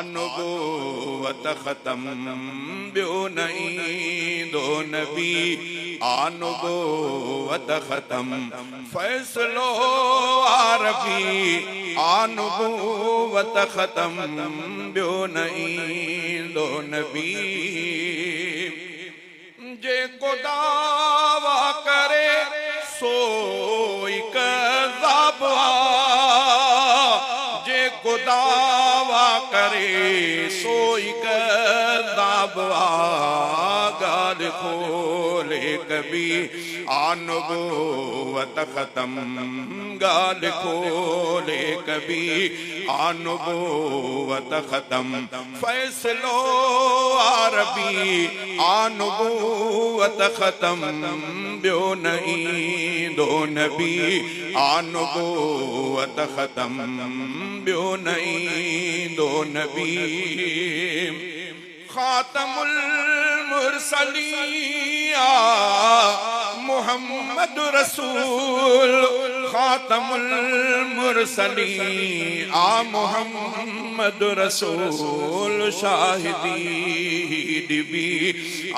आनुबुव्वत ख़त्म ब्यो नहीं दो नबी आनुबुव्वत ख़त्म फैसलो आरबी आनुबुव्वत ख़त्म ब्यो नहीं दो नबी जे को दावा करे सोई कज़ाब जे को दावा करे सोई कज़ाब गाल खोले कभी आनुबुव्वत ख़त्म गाल खोले कभी आनुबुव्वत ख़त्म फैसलो आरबी आनुबुव्वत ख़त्म ब्यो नहीं दो नबी आनुबुव्वत ख़त्म ब्यो नहीं दो नबी खातमुल मुरसलिया मुहम्मद रसूल खातमुल मुरसलीन आ मुहम्मद रसूल शाहिदी डिबी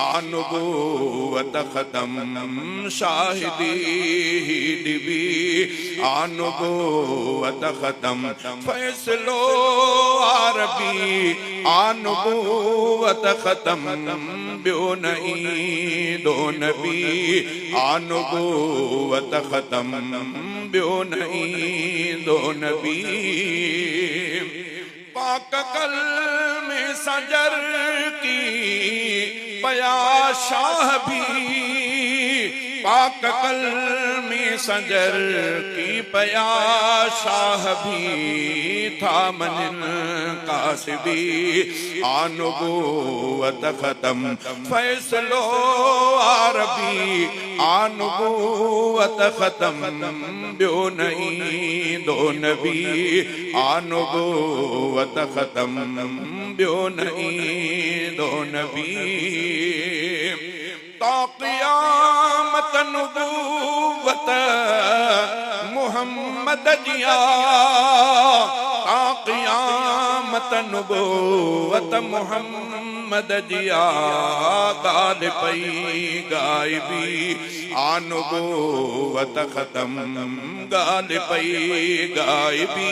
आनुबुव्वत ख़त्म शाहिदी डिबी आनुबुव्वत ख़त्म फैसलो आरबी आनुबुव्वत ख़त्म ब्यो नहीं दो नबी आनुबुव्वत ख़त्म ब्यो नहीं दो नबी पाक कल्मे सजर की पया शाह भी पाक कल्मे सजर की पया शाह भी था मनिल कासिबी आनुबुव्वत ख़त्म फैसलो आरबी आनुबुव्वत ख़त्म ब्यो नहीं दो नबी आनुबुव्वत ख़त्म ब्यो नहीं दो नबी ता क़यामत नुबुव्वत मुहम्मद जिया ता क़यामत नुबुव्वत मुहम्मद जिया गाल पई गायबी आनुबुव्वत ख़त्म गाल पई गायबी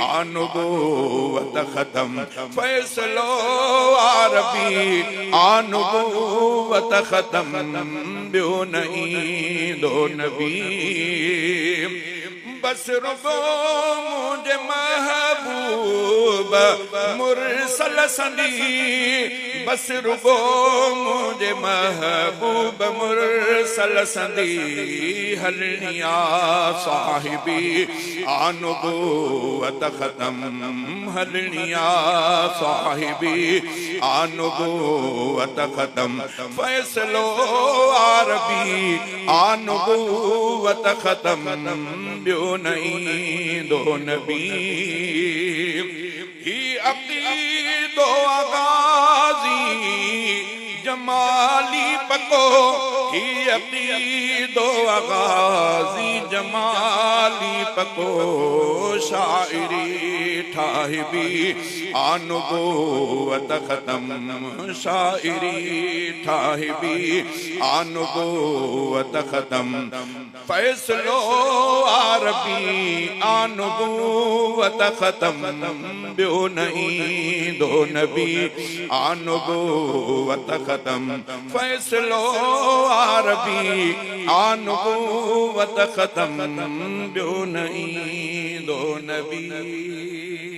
आनुबुव्वत ख़त्म फैसलो आरबी आनुबुव्वत ख़त्म ब्यो नहीं दो नबी बस रुगो मुझे महबूब मुरसल संदी बस रुगो मुझे महबूब मुरसल संदी हलनिया साहिबी आनुबुव्वत ख़त्म हलनिया साहिबी आनुबुव्वत ख़त्म फैसलो आरबी आनुबुव्वत ख़त्म ब्यो नहीं दो नबी ही अक़ीदो आगाज़ी जमाली पको ही अक़ीदो आगाज़ी जमाली पको शायरी ठाहिबी आनुबुव्वत ख़त्म शायरी ठाहिबी आनुबुव्वत ख़त्म फैसलो आरबी आनुबुव्वत ख़त्म ब्यो नहीं दो नबी आनुबुव्वत ख़त्म फैसलो आरबी आनुबुव्वत ख़त्म ब्यो नहीं दो नबी।